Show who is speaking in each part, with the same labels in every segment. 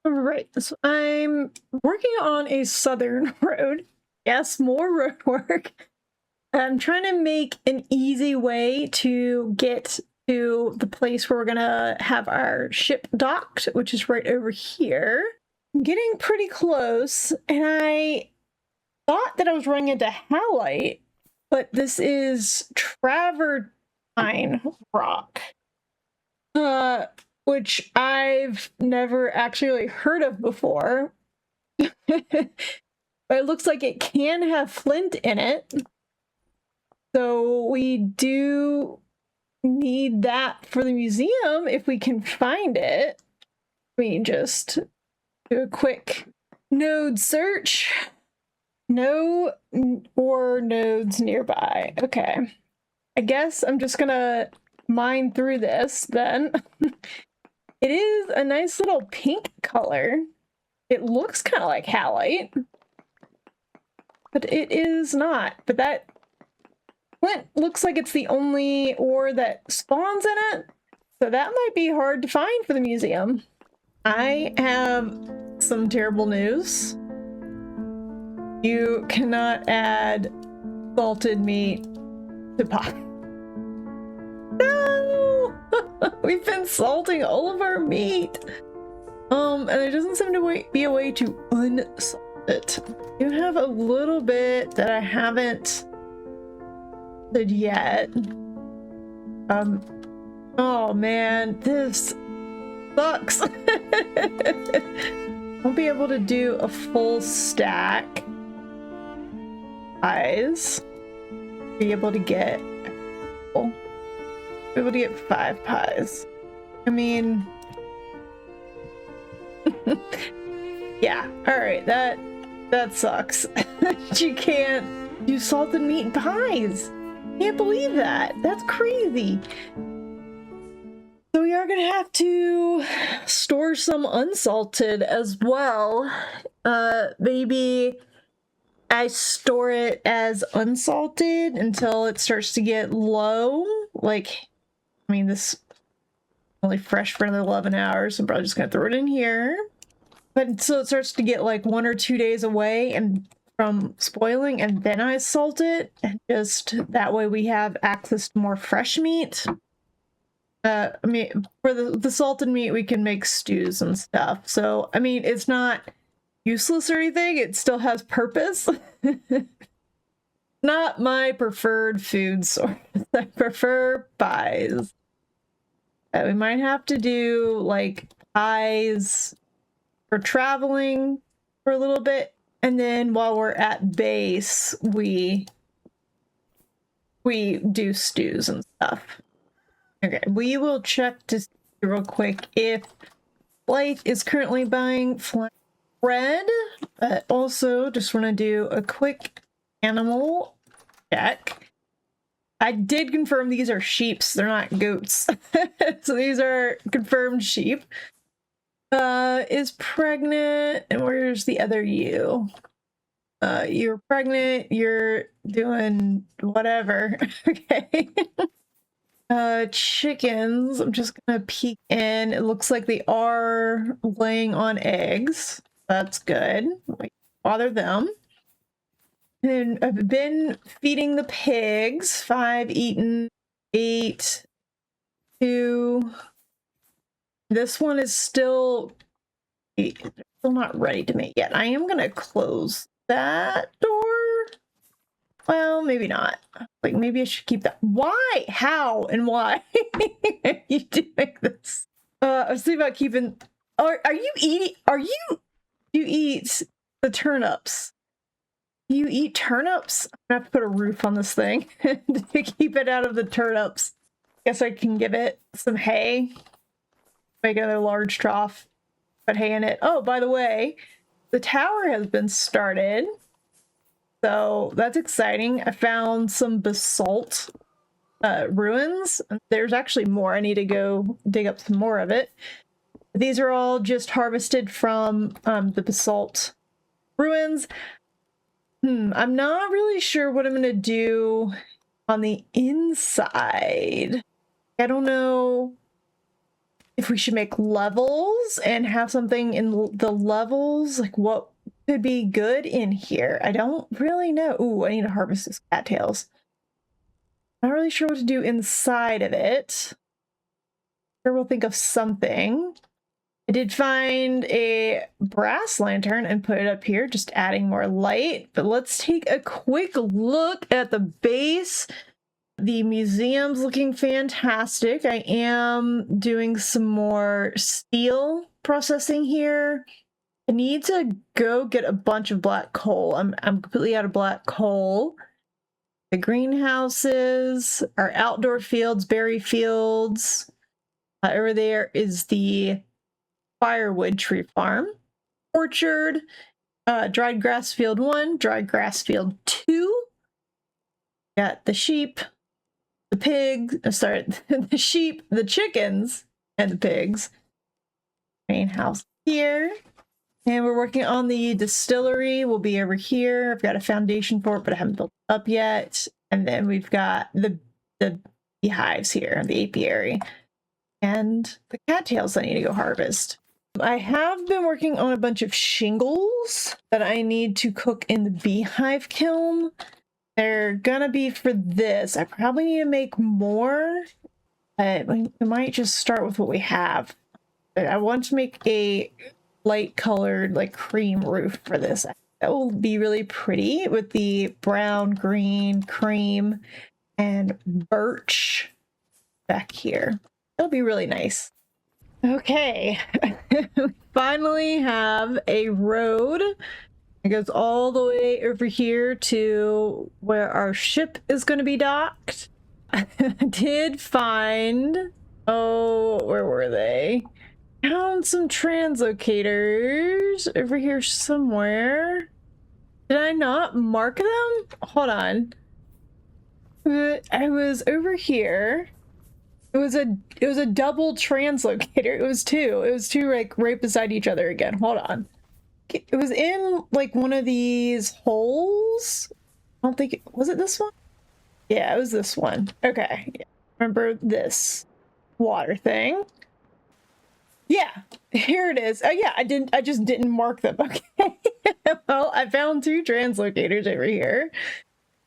Speaker 1: Right. So I'm working on a southern road. Yes, more road work. I'm trying to make an easy way to get to the place where we're gonna have our ship docked, which is right over here. I'm getting pretty close, and I thought that I was running into halite, but this is travertine rock. Uh, which I've never actually heard of before. But it looks like it can have flint in it. So we do need that for the museum if we can find it. We just do a quick node search. No ore nodes nearby. Okay. I guess I'm just gonna mine through this then. It is a nice little pink color. It looks kind of like halite, but it is not. But that flint looks like it's the only ore that spawns in it, so that might be hard to find for the museum. I have some terrible news. You cannot add salted meat to pie. No! We've been salting all of our meat. And there doesn't seem to be a way to unsalt it. You have a little bit that I haven't did yet. Oh man, this sucks. Won't be able to do a full stack. Pies. Be able to get 5 pies. I mean, yeah, alright, that sucks. You can't do salted meat pies. Can't believe that. That's crazy. So we are gonna have to store some unsalted as well. Maybe I store it as unsalted until it starts to get low. Like, I mean, this is only fresh for another 11 hours. I'm probably just gonna throw it in here. But until it starts to get like 1 or 2 days away and from spoiling, and then I salt it, and just that way we have access to more fresh meat. I mean, for the salted meat, we can make stews and stuff. So, I mean, it's not useless or anything. It still has purpose. Not my preferred food source. I prefer pies. We might have to do like pies for traveling for a little bit, and then while we're at base, we do stews and stuff. Okay, we will check to see real quick if Blythe is currently buying bread. Also, just want to do a quick animal check. I did confirm these are sheeps, they're not goats. So these are confirmed sheep. Is pregnant, and where's the other you? You're pregnant, you're doing whatever. Okay. Chickens, I'm just gonna peek in. It looks like they are laying on eggs. That's good. Wait, bother them. And I've been feeding the pigs. 5 eaten, 8, 2. This one is still not ready to mate yet. I am gonna close that door. Well, maybe not. Like, maybe I should keep that. Why? How? And why are you doing this? I was thinking about keeping. Are you eating? You eat the turnips? You eat turnips? I'm gonna have to put a roof on this thing to keep it out of the turnips. Guess I can give it some hay. Make another large trough, put hay in it. Oh, by the way, the tower has been started. So that's exciting. I found some basalt ruins. There's actually more. I need to go dig up some more of it. These are all just harvested from the basalt ruins. I'm not really sure what I'm going to do on the inside. I don't know if we should make levels and have something in the levels, like what could be good in here. I don't really know. Ooh, I need to harvest this cattails. Not really sure what to do inside of it. Sure, we'll think of something. I did find a brass lantern and put it up here, just adding more light. But let's take a quick look at the base. The museum's looking fantastic. I am doing some more steel processing here. I need to go get a bunch of black coal. I'm completely out of black coal. The greenhouses, our outdoor fields, berry fields. Over there is the firewood tree farm. Orchard, dried grass field 1, dried grass field 2. Got the sheep, the pigs, the sheep, the chickens, and the pigs. Main house here. And we're working on the distillery. Will be over here. I've got a foundation for it, but I haven't built it up yet. And then we've got the beehives here, the apiary. And the cattails I need to go harvest. I have been working on a bunch of shingles that I need to cook in the beehive kiln. They're gonna be for this. I probably need to make more. We might just start with what we have. But I want to make a light colored, like cream roof for this. That will be really pretty with the brown, green, cream, and birch back here. It'll be really nice. Okay, we finally have a road. It goes all the way over here to where our ship is going to be docked. I did find, oh, where were they? Found some translocators over here somewhere. Did I not mark them? Hold on. I was over here. It was a double translocator. It was two. It was two like right beside each other again. Hold on. It was in like one of these holes. I don't think was it this one? Yeah, it was this one. Okay. Yeah. Remember this water thing? Yeah, here it is. Oh yeah, I just didn't mark them. Okay. Well, I found two translocators over here.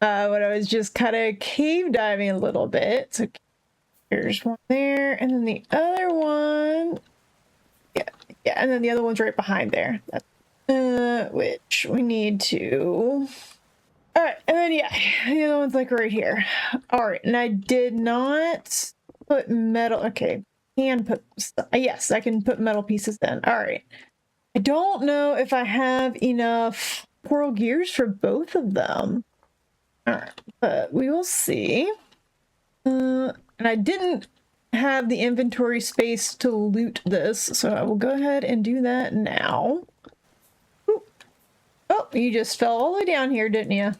Speaker 1: When I was just kind of cave diving a little bit. So here's one there, and then the other one. Yeah, and then the other one's right behind there. That's, which we need to. All right, and then yeah, the other one's like right here. All right, and I did not put metal. Okay, can put. Yes, I can put metal pieces in. All right. I don't know if I have enough coral gears for both of them. All right, but we will see. And I didn't have the inventory space to loot this, so I will go ahead and do that now. Ooh. Oh, you just fell all the way down here, didn't you?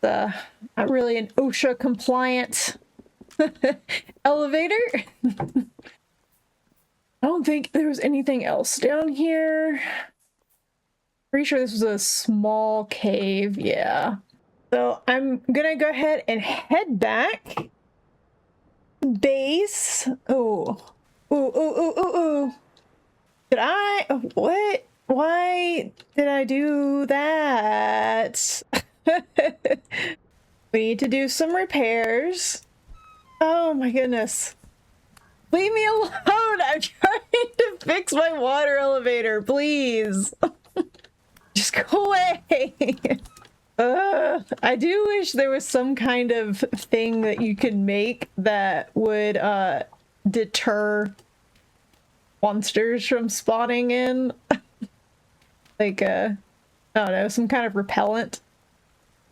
Speaker 1: Not really an OSHA compliant elevator. I don't think there was anything else down here. Pretty sure this was a small cave, yeah. So I'm gonna go ahead and head back. Base. Oh. Ooh. Did I? What? Why did I do that? We need to do some repairs. Oh my goodness. Leave me alone! I'm trying to fix my water elevator, please. Just go away. I do wish there was some kind of thing that you could make that would deter monsters from spawning in. Like I don't know, some kind of repellent.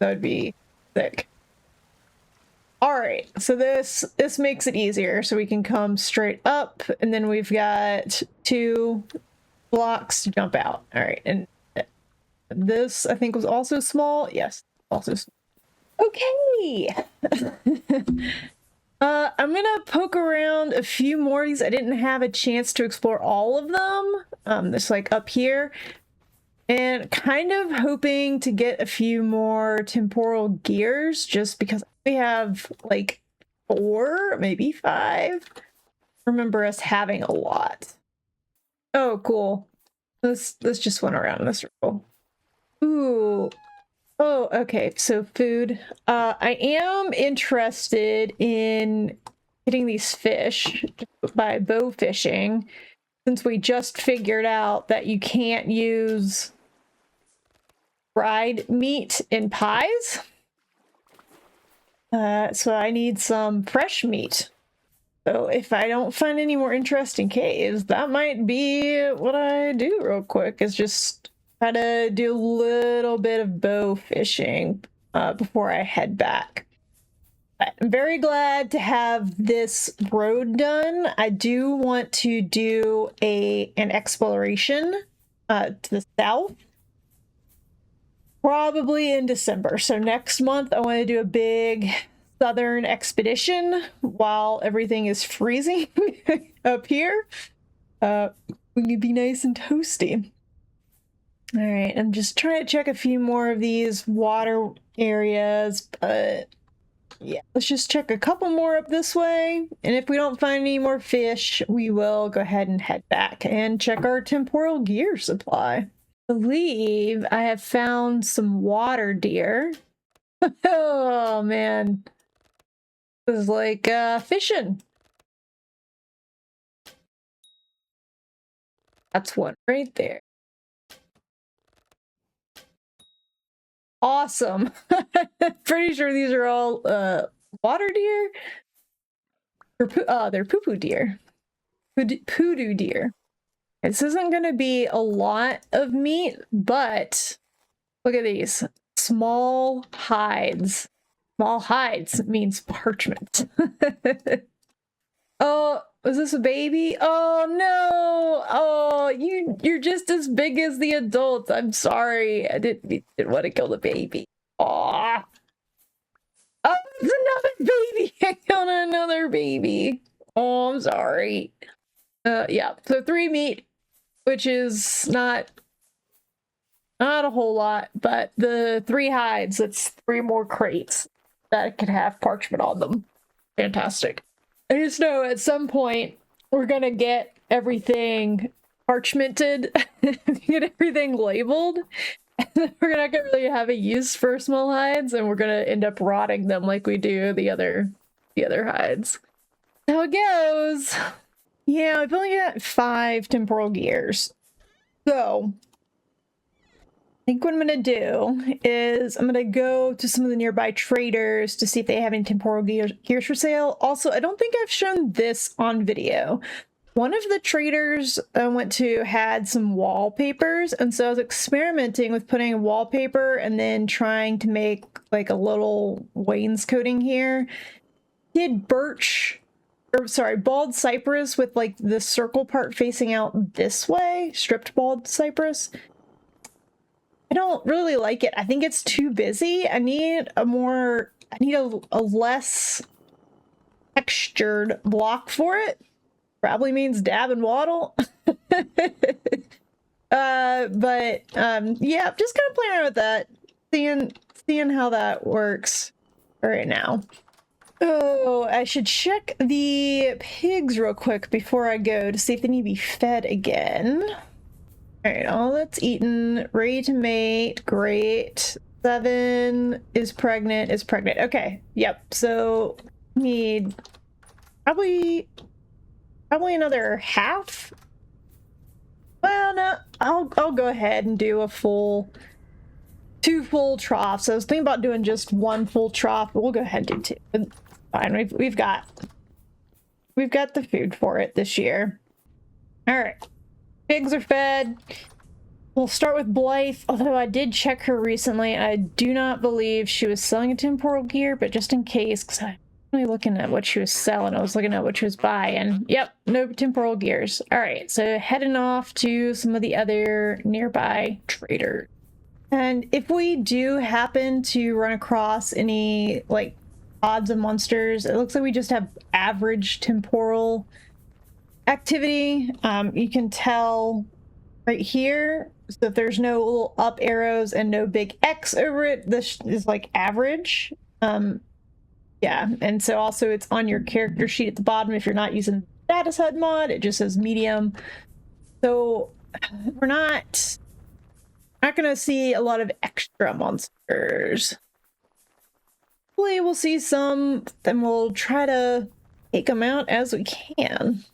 Speaker 1: That would be sick. All right, so this makes it easier, so we can come straight up, and then we've got 2 blocks to jump out. All right, and this I think was also small. Yes, also small. Okay. I'm gonna poke around a few more of these. I didn't have a chance to explore all of them. This like up here. And kind of hoping to get a few more temporal gears, just because we have like 4, maybe 5 remember us having a lot. Oh, cool. Let's just went around in a circle. Ooh. Oh, okay. So food. I am interested in getting these fish by bow fishing, since we just figured out that you can't use fried meat in pies. So I need some fresh meat. So if I don't find any more interesting caves, that might be what I do real quick, is just try to do a little bit of bow fishing before I head back. I'm very glad to have this road done. I do want to do an exploration to the south, probably in December. So next month, I want to do a big southern expedition while everything is freezing up here. We could be nice and toasty. All right, I'm just trying to check a few more of these water areas, but yeah, let's just check a couple more up this way. And if we don't find any more fish, we will go ahead and head back and check our temporal gear supply. I believe I have found some water deer. Oh man. It was like fishing. That's one right there. Awesome. Pretty sure these are all water deer. Or they're poo-poo deer. Poodoo deer. This isn't going to be a lot of meat, but look at these. Small hides. Small hides means parchment. Oh, is this a baby? Oh no! Oh, you're just as big as the adults. I'm sorry. I didn't want to kill the baby. Aw. Oh, it's another baby! I killed another baby. Oh, I'm sorry. Yeah. So 3 meat, which is not a whole lot, but the 3 hides, that's 3 more crates that could have parchment on them. Fantastic. I just know at some point we're gonna get everything parchmented, get everything labeled, and then we're not gonna really have a use for small hides, and we're gonna end up rotting them like we do the other hides. That's how it goes. Yeah, I've only got 5 temporal gears. So I think what I'm going to do is I'm going to go to some of the nearby traders to see if they have any temporal gears for sale. Also, I don't think I've shown this on video. One of the traders I went to had some wallpapers, and so I was experimenting with putting wallpaper and then trying to make like a little wainscoting here. He had bald cypress with like the circle part facing out this way, stripped bald cypress. I don't really like it. I think it's too busy. I need a less textured block for it. Probably means dab and waddle. Yeah, I'm just kind of playing around with that. Seeing how that works right now. Oh, I should check the pigs real quick before I go to see if they need to be fed again. All right, all that's eaten, ready to mate, great. 7 is pregnant, Okay, yep, so need probably another half. Well, no, I'll go ahead and do 2 full troughs. I was thinking about doing just 1 full trough, but we'll go ahead and do 2. It's fine, we've got the food for it this year. All right. Pigs are fed. We'll start with Blythe, although I did check her recently. I do not believe she was selling a temporal gear, but just in case, because I was looking at what she was selling, I was looking at what she was buying. Yep, no temporal gears. All right, so heading off to some of the other nearby traders. And if we do happen to run across any, like, odds and monsters, it looks like we just have average temporal activity. You can tell right here, so if there's no little up arrows and no big X over it, this is like average. Yeah, and so also it's on your character sheet at the bottom if you're not using status HUD mod. It just says medium. So we're not gonna see a lot of extra monsters. Hopefully we'll see some, then we'll try to take them out as we can.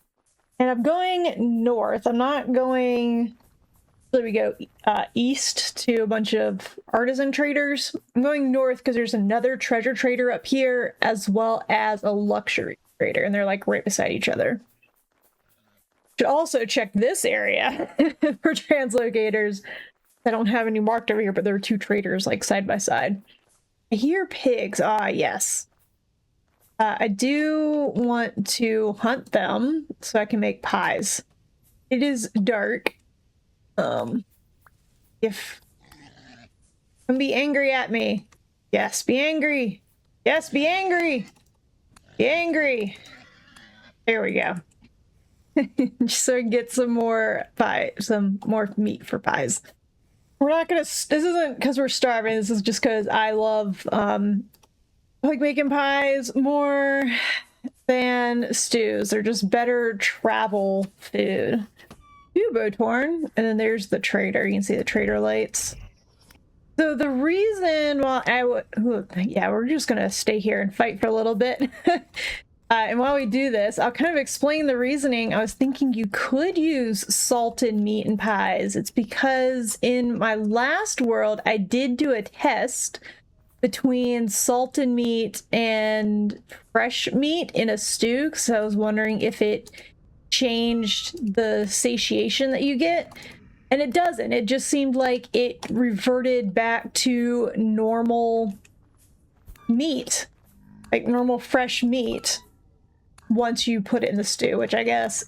Speaker 1: And I'm going north. I'm not going... So we go east to a bunch of artisan traders. I'm going north because there's another treasure trader up here, as well as a luxury trader, and they're like right beside each other. Should also check this area for translocators. I don't have any marked over here, but there are two traders like side by side. I hear pigs. Ah, yes. I do want to hunt them so I can make pies. It is dark. If don't be angry at me. Yes, be angry. Yes, be angry. Be angry. There we go. Just so I can get some more pie, some more meat for pies. We're not gonna, this isn't because we're starving, this is just because I love like making pies more than stews. They're just better travel food. Botorn, and then there's the trader. You can see the trader lights. So the reason why yeah, we're just gonna stay here and fight for a little bit. And while we do this, I'll kind of explain the reasoning. I was thinking you could use salted meat in pies. It's because in my last world, I did do a test between salted meat and fresh meat in a stew, because I was wondering if it changed the satiation that you get, and it doesn't. It just seemed like it reverted back to normal meat, like normal fresh meat, once you put it in the stew, which I guess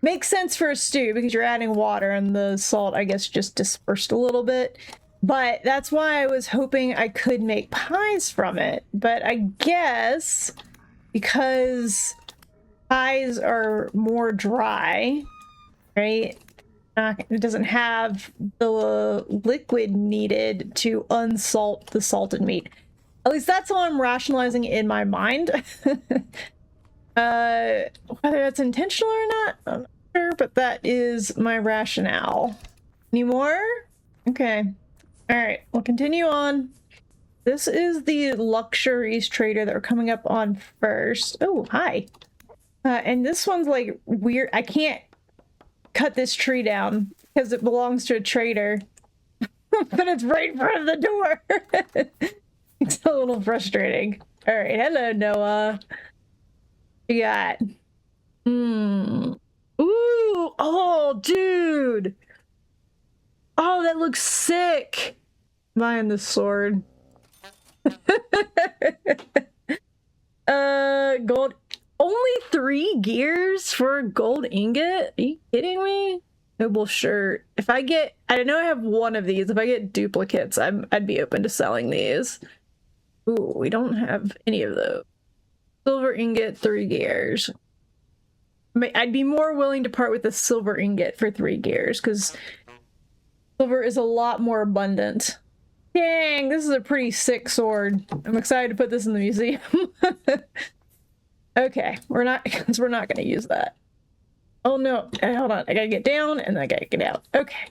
Speaker 1: makes sense for a stew because you're adding water and the salt, I guess, just dispersed a little bit. But that's why I was hoping I could make pies from it. But I guess because pies are more dry, right? It doesn't have the liquid needed to unsalt the salted meat. At least that's how I'm rationalizing it in my mind. Whether that's intentional or not, I'm not sure, but that is my rationale. Any more? Okay. All right, we'll continue on. This is the luxuries trader that we're coming up on first. Oh, hi. And this one's like weird. I can't cut this tree down because it belongs to a trader, but it's right in front of the door. It's a little frustrating. All right, hello, Noah. What you got? Ooh, oh, dude. Oh, that looks sick. Buying this sword. Gold. Only 3 gears for a gold ingot? Are you kidding me? Noble shirt. If I get, I know I have one of these. If I get duplicates, I'd be open to selling these. Ooh, we don't have any of those. Silver ingot, 3 gears. I'd be more willing to part with the silver ingot for 3 gears because silver is a lot more abundant. Dang, this is a pretty sick sword. I'm excited to put this in the museum. Okay, we're not gonna use that. Oh no, hold on, I gotta get down and then I gotta get out. Okay.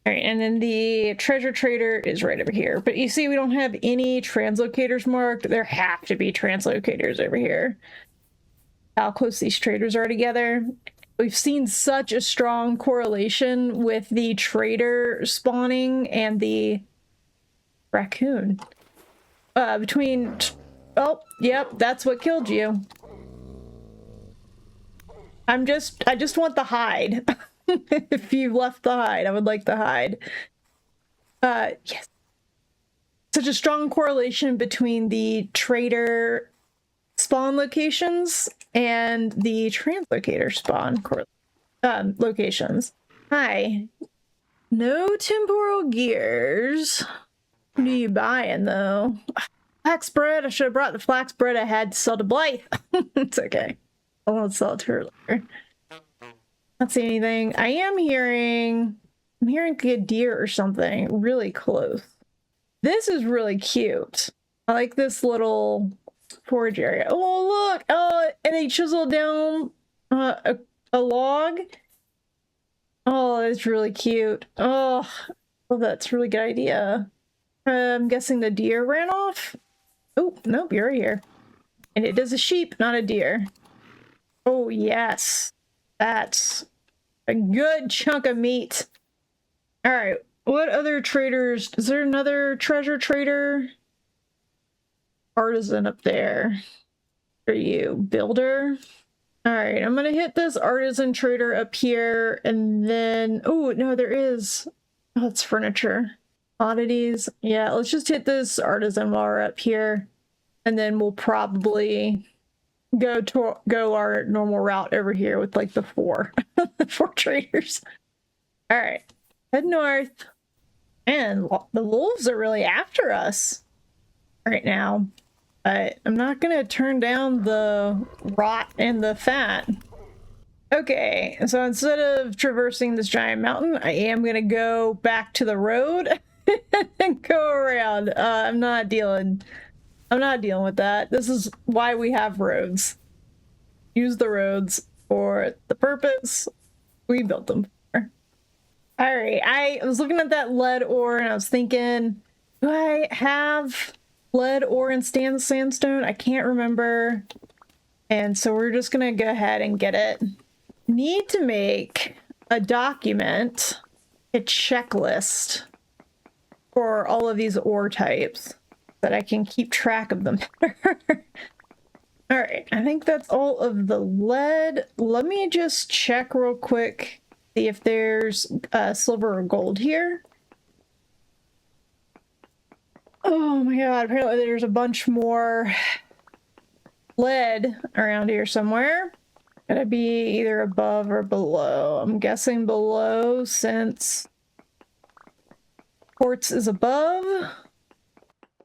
Speaker 1: All right, and then the treasure trader is right over here. But you see, we don't have any translocators marked. There have to be translocators over here. How close these traders are together. We've seen such a strong correlation with the trader spawning and the raccoon. Between... Oh, yep, that's what killed you. I just want the hide. If you left the hide, I would like the hide. Yes. Such a strong correlation between the trader spawn locations and the translocator spawn locations. Hi. No temporal gears. What are you buying, though? Flax bread. I should have brought the flax bread I had to sell to Blythe. It's okay. I won't sell it to her later. Not see anything. I'm hearing a deer or something really close. This is really cute. I like this little forage area. Oh, look! Oh, and they chiseled down a log. Oh, that's really cute. Oh, well, that's a really good idea. I'm guessing the deer ran off. Oh, nope, you're here. And it is a sheep, not a deer. Oh, yes. That's a good chunk of meat. All right. What other traders? Is there another treasure trader? Artisan up there. Are you builder? All right, I'm gonna hit this artisan trader up here, and then oh no, there is. Oh, it's furniture, oddities. Yeah, let's just hit this artisan while we're up here, and then we'll probably go our normal route over here with like the four traders. All right, head north, and the wolves are really after us right now. But I'm not gonna turn down the rot and the fat. Okay, so instead of traversing this giant mountain, I am gonna go back to the road and go around. I'm not dealing with that. This is why we have roads. Use the roads for the purpose we built them for. All right, I was looking at that lead ore and I was thinking, do I have lead ore and sandstone? I can't remember. And so we're just gonna go ahead and get it. Need to make a document, a checklist for all of these ore types that I can keep track of them better. All right, I think that's all of the lead. Let me just check real quick, see if there's silver or gold here. Oh my god, apparently there's a bunch more lead around here somewhere. Gotta be either above or below. I'm guessing below since quartz is above.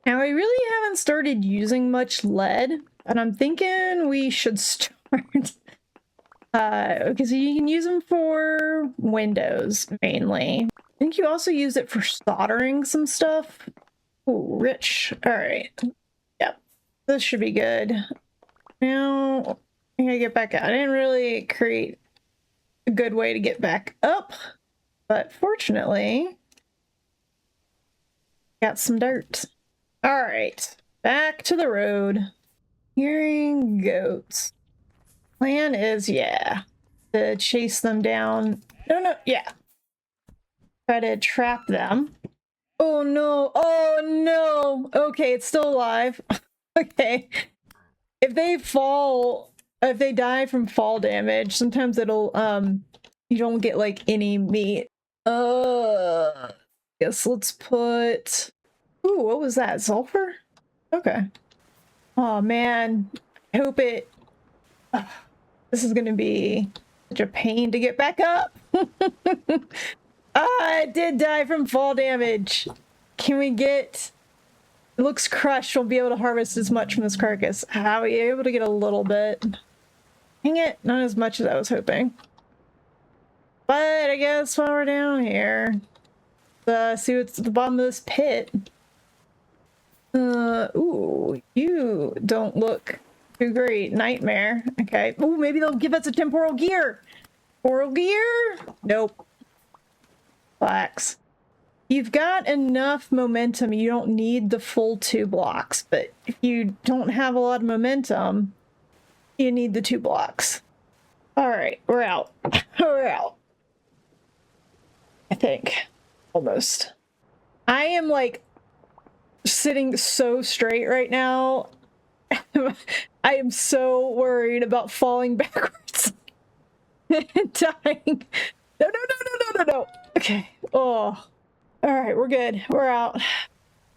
Speaker 1: Now, I really haven't started using much lead, and I'm thinking we should start because you can use them for windows mainly. I think you also use it for soldering some stuff. Ooh, rich. All right. Yep. This should be good. Now, I'm gonna get back out. I didn't really create a good way to get back up, but fortunately, got some dirt. All right, back to the road. Hearing goats. Plan is, yeah, to chase them down. No, yeah. Try to trap them. Oh no, oh no. Okay, it's still alive. Okay. If they die from fall damage, sometimes it'll, you don't get like any meat. Guess let's put, ooh, what was that? Sulfur? Okay. Oh man, I hope it, this is gonna be such a pain to get back up. It did die from fall damage. Can we get, it looks crushed. We'll be able to harvest as much from this carcass. How are we able to get a little bit? Dang it, not as much as I was hoping. But I guess while we're down here, see what's at the bottom of this pit. Ooh, you don't look too great. Nightmare. Okay. Ooh, maybe they'll give us a temporal gear. Temporal gear? Nope. Flax. You've got enough momentum. You don't need the full 2 blocks, but if you don't have a lot of momentum, you need the 2 blocks. All right, we're out. We're out. I think. Almost. I am like sitting so straight right now. I am so worried about falling backwards and dying. No. Okay. Oh. All right, we're good. We're out.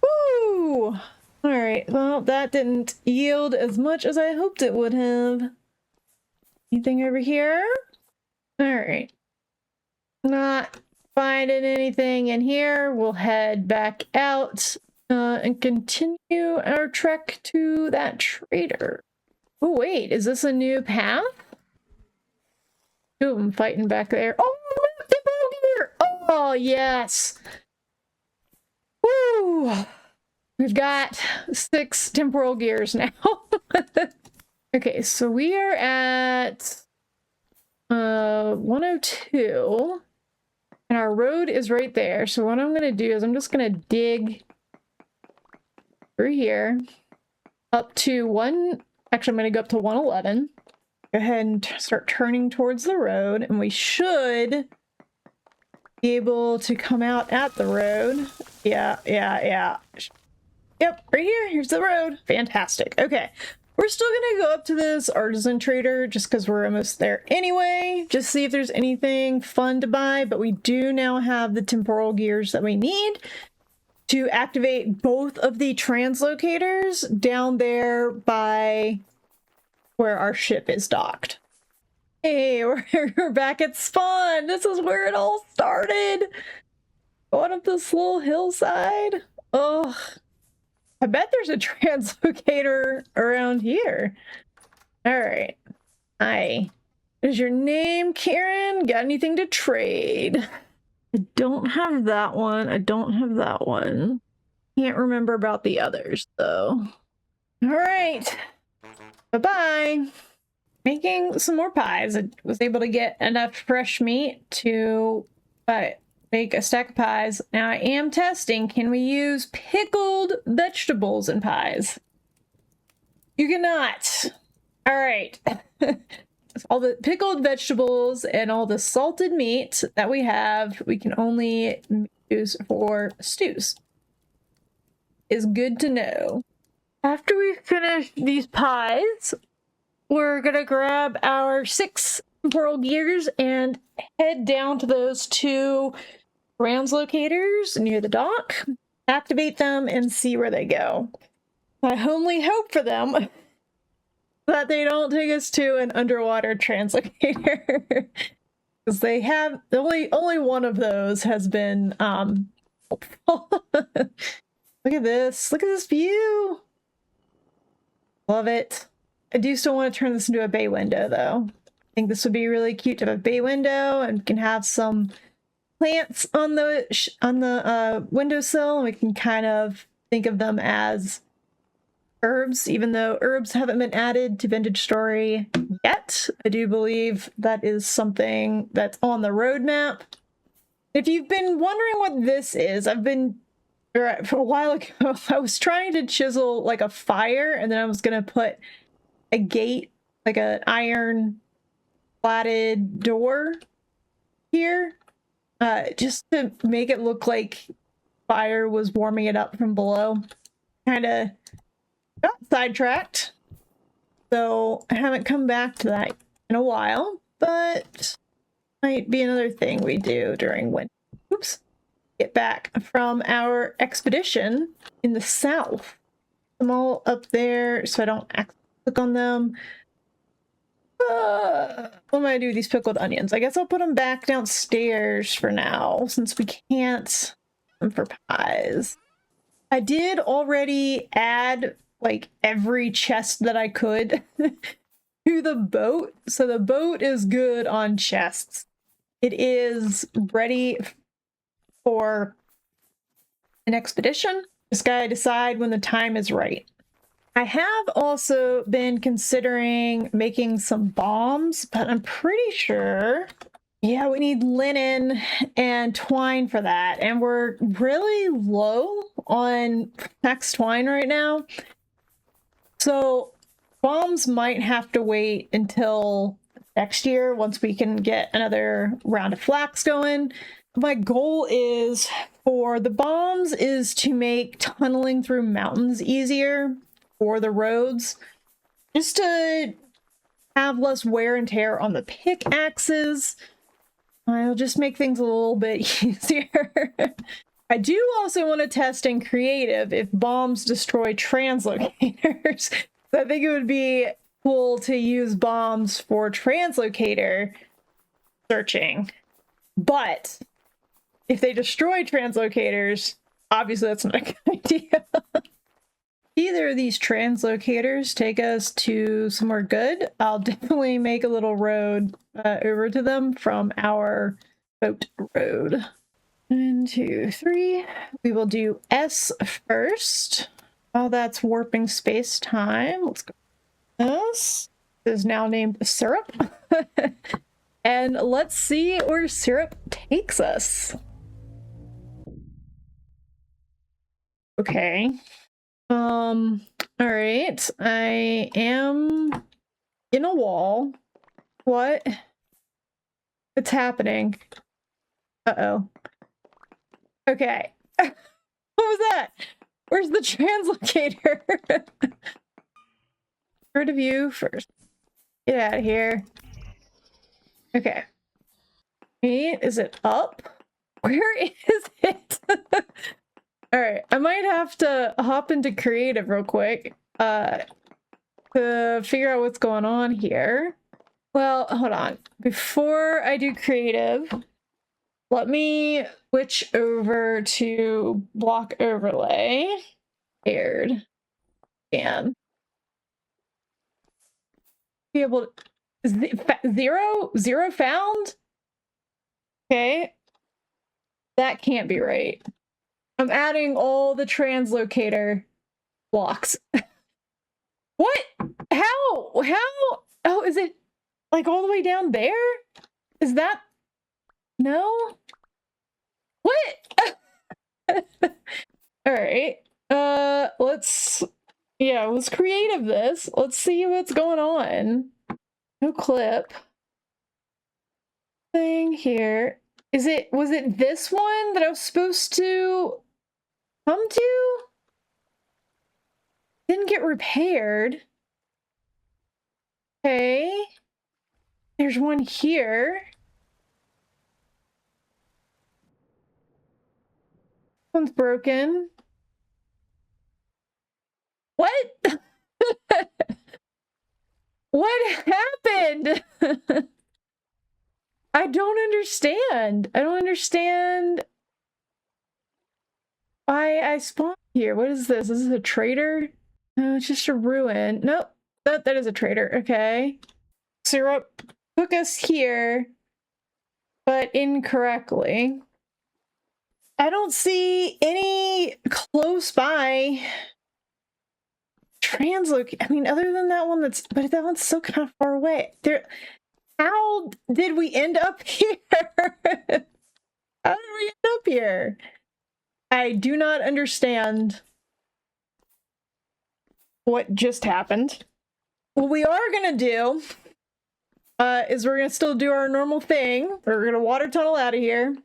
Speaker 1: Woo! All right. Well, that didn't yield as much as I hoped it would have. Anything over here? All right. Not finding anything in here. We'll head back out and continue our trek to that trader. Oh, wait. Is this a new path? Two of them fighting back there. Oh, look, they're both here. Oh, yes. Woo! We've got 6 temporal gears now. Okay, so we are at 102. And our road is right there. So what I'm going to do is I'm just going to dig through here up to actually I'm going to go up to 111. Go ahead and start turning towards the road, and we should be able to come out at the road. Yeah. Yep, right here. Here's the road. Fantastic. Okay. We're still going to go up to this artisan trader just because we're almost there anyway. Just see if there's anything fun to buy. But we do now have the temporal gears that we need to activate both of the translocators down there by where our ship is docked. Hey, we're back at spawn. This is where it all started. Going up this little hillside. Oh. I bet there's a translocator around here. All right. Hi. Is your name Karen? Got anything to trade? I don't have that one. I don't have that one. Can't remember about the others, though. All right. Bye-bye. Making some more pies. I was able to get enough fresh meat to make a stack of pies. Now I am testing, can we use pickled vegetables in pies? You cannot. All right. All the pickled vegetables and all the salted meat that we have, we can only use for stews. Is good to know. After we finish these pies, we're gonna grab our 6 temporal gears and head down to those 2 translocators near the dock, activate them, and see where they go. I only hope for them that they don't take us to an underwater translocator, because they have only one of those has been helpful. Look at this view. Love it. I do still want to turn this into a bay window, though. I think this would be really cute to have a bay window, and we can have some plants on the windowsill, and we can kind of think of them as herbs, even though herbs haven't been added to Vintage Story yet. I do believe that is something that's on the roadmap. If you've been wondering what this is, for a while ago, I was trying to chisel like a fire, and then I was going to put a gate, like an iron platted door here. Just to make it look like fire was warming it up from below. Kind of got sidetracked. So I haven't come back to that in a while, but might be another thing we do during when get back from our expedition in the south. I'm all up there so I don't click on them. What am I gonna do with these pickled onions? I guess I'll put them back downstairs for now, since we can't them for pies. I did already add like every chest that I could to the boat, so the boat is good on chests. It is ready for an expedition. Just gotta decide when the time is right. I have also been considering making some bombs, but I'm pretty sure, yeah, we need linen and twine for that. And we're really low on flax twine right now. So bombs might have to wait until next year once we can get another round of flax going. My goal is for the bombs is to make tunneling through mountains easier for the roads, just to have less wear and tear on the pickaxes. I'll just make things a little bit easier. I do also want to test in creative if bombs destroy translocators. I think it would be cool to use bombs for translocator searching. But if they destroy translocators, obviously that's not a good idea. Either of these translocators take us to somewhere good. I'll definitely make a little road over to them from our boat road. 1, 2, 3. We will do S first. Oh, that's warping space-time. Let's go. This is now named syrup. And let's see where syrup takes us. Okay. All right. I am in a wall. What? What's happening? Uh-oh. Okay. What was that? Where's the translocator? Where to view first? Get out of here. Okay. Wait, is it up? Where is it? Alright, I might have to hop into creative real quick to figure out what's going on here. Well, hold on. Before I do creative, let me switch over to block overlay. Paired. Scan. Be able to... Zero found? Okay. That can't be right. I'm adding all the translocator blocks. What? How? Oh, is it like all the way down there? Is that... No? What? All right. Let's creative this. Let's see what's going on. No clip. Thing here. Was it this one that I was supposed to come to? Didn't get repaired. Okay. There's one here. One's broken. What? What happened? I don't understand. I don't understand why I spawned here. What is this? Is this a trader? No, it's just a ruin. Nope. That is a trader. Okay. Syrup took us here, but incorrectly. I don't see any close by translocate. I mean, other than that one but that one's so kind of far away. How did we end up here? How did we end up here? I do not understand what just happened. What we are gonna do is we're gonna still do our normal thing. We're gonna water tunnel out of here.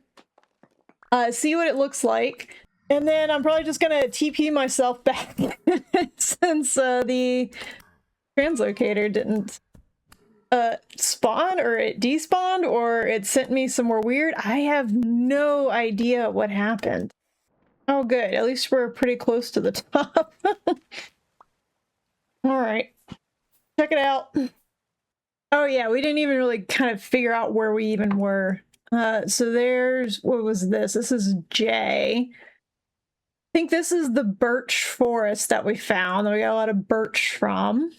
Speaker 1: See what it looks like. And then I'm probably just gonna TP myself back since the translocator didn't spawn, or it despawned, or it sent me somewhere weird. I have no idea what happened. Oh good, at least we're pretty close to the top. Alright, check it out. Oh yeah, we didn't even really kind of figure out where we even were. So there's, what was this? This is J. I think this is the birch forest that we found, that we got a lot of birch from.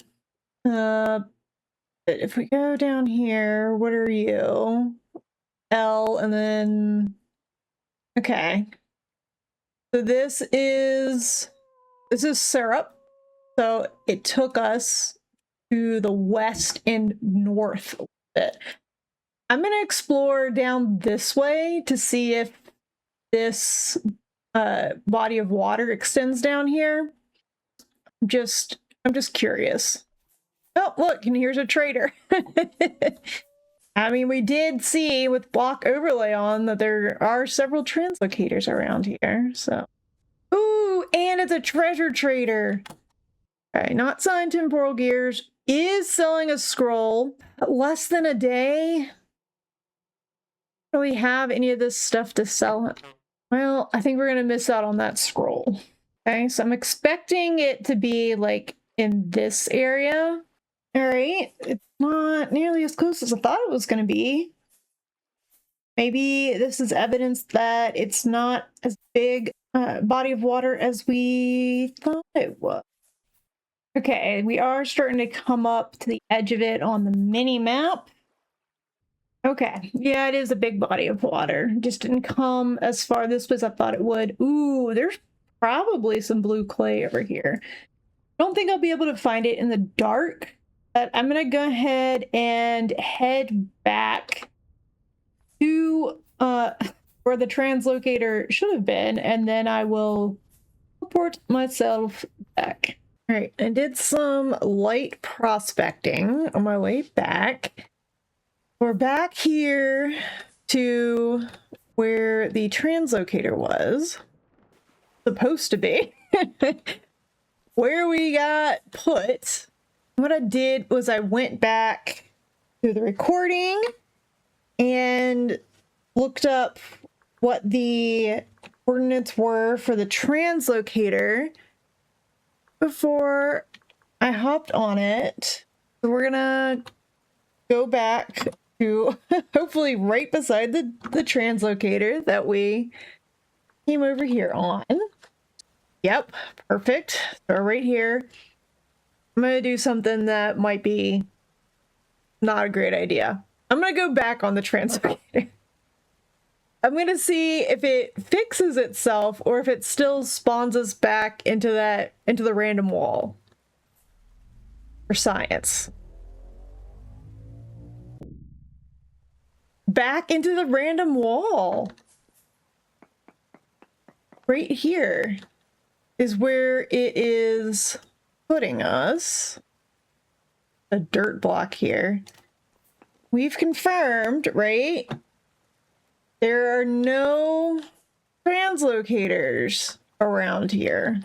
Speaker 1: If we go down here, what are you? L, and then... Okay. So this is syrup. So it took us to the west and north a little bit. I'm going to explore down this way to see if this body of water extends down here. I'm just curious. Oh, look, and here's a trader. I mean, we did see with block overlay on that there are several translocators around here, so. Ooh, and it's a treasure trader. Okay, not selling temporal gears, is selling a scroll. Less than a day. Don't really have any of this stuff to sell. Well, I think we're gonna miss out on that scroll. Okay, so I'm expecting it to be like in this area. All right, it's not nearly as close as I thought it was going to be. Maybe this is evidence that it's not as big body of water as we thought it was. Okay, we are starting to come up to the edge of it on the mini map. Okay. Yeah, it is a big body of water. Just didn't come as far this as I thought it would. Ooh, there's probably some blue clay over here. I don't think I'll be able to find it in the dark, but I'm gonna go ahead and head back to where the translocator should have been, and then I will report myself back. All right, I did some light prospecting on my way back. We're back here to where the translocator was supposed to be, where we got put. What I did was I went back to the recording and looked up what the coordinates were for the translocator before I hopped on it. So we're gonna go back to hopefully right beside the translocator that we came over here on. Yep, perfect. So right here. I'm gonna do something that might be not a great idea. I'm gonna go back on the translocator. I'm gonna see if it fixes itself or if it still spawns us back into the random wall. For science. Back into the random wall. Right here is where it is putting us. A dirt block here. We've confirmed, right? There are no translocators around here.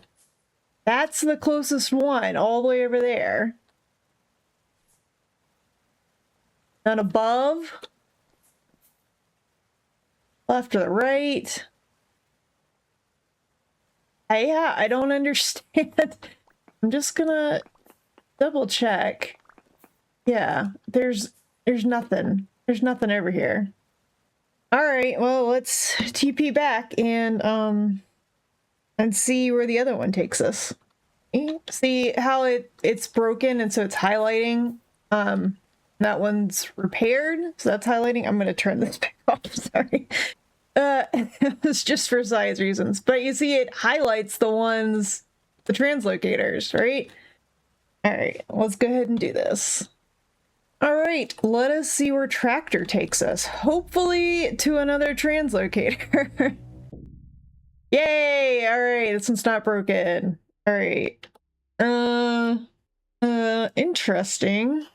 Speaker 1: That's the closest one, all the way over there. None above. Left or the right. Yeah, I don't understand. I'm just gonna double check. Yeah, there's nothing. There's nothing over here. All right, well, let's TP back and see where the other one takes us. See how it's broken and so it's highlighting. That one's repaired, so that's highlighting. I'm gonna turn this back off. Sorry. It's just for size reasons, but you see it highlights the translocators, right? All right, let's go ahead and do this. All right, let us see where tractor takes us. Hopefully to another translocator. Yay! All right, this one's not broken. All right. Interesting.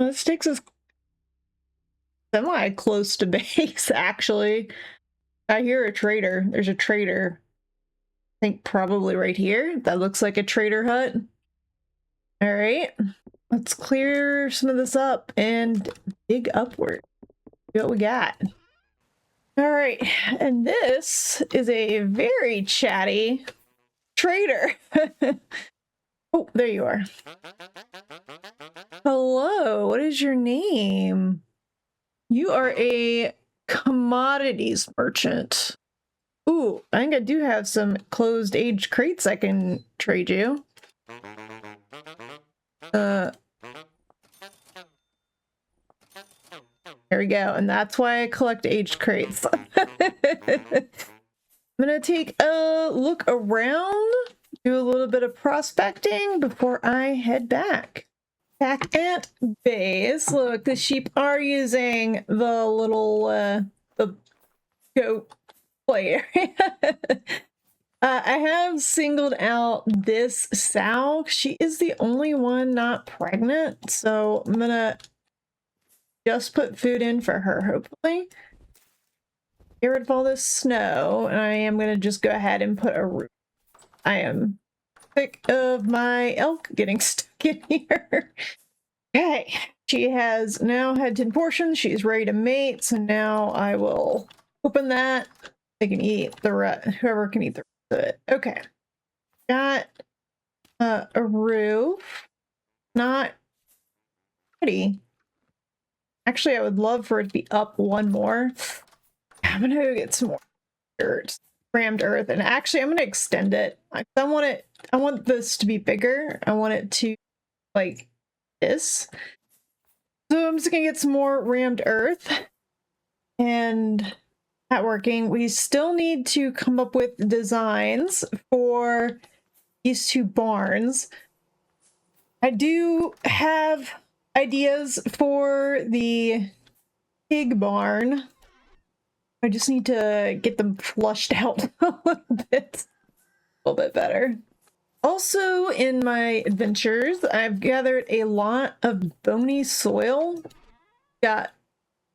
Speaker 1: This takes us semi close to base, actually. I hear a trader. There's a trader. I think probably right here. That looks like a trader hut. All right. Let's clear some of this up and dig upward. See what we got. All right. And this is a very chatty trader. Oh, there you are. Hello. What is your name? You are a commodities merchant. Ooh, I think I do have some closed aged crates I can trade you. There we go, and that's why I collect aged crates. I'm gonna take a look around, do a little bit of prospecting before I head back. Back at base. Look, the sheep are using the little the goat play area. I have singled out this sow. She is the only one not pregnant, so I'm gonna just put food in for her, hopefully. Get rid of all this snow, and I am gonna just go ahead and put a roof. I am sick of my elk getting stuck in here. Okay, she has now had 10 portions. She's ready to mate, so now I will open that. They can eat the rest. Whoever can eat the rest of it. Okay, got a roof. Not pretty. Actually, I would love for it to be up one more. I'm gonna go get some more dirt, rammed earth, and actually, I'm gonna extend it. I want this to be bigger. I want it to like this. So I'm just gonna get some more rammed earth and not working. We still need to come up with designs for these two barns. I do have ideas for the pig barn. I just need to get them flushed out a little bit better. Also, in my adventures, I've gathered a lot of bony soil. I've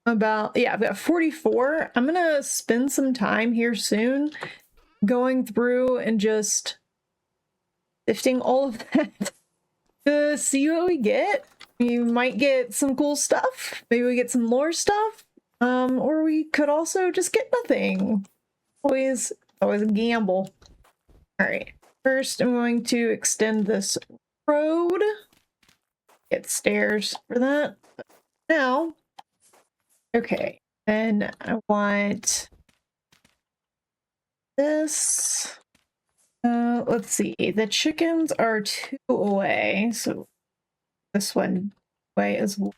Speaker 1: got 44. I'm gonna spend some time here soon going through and just sifting all of that to see what we get. We might get some cool stuff. Maybe we get some lore stuff. Or we could also just get nothing. Always a gamble. All right. First, I'm going to extend this road. Get stairs for that. Now, okay. Then I want this. Let's see. The chickens are 2 away, so this one way as well.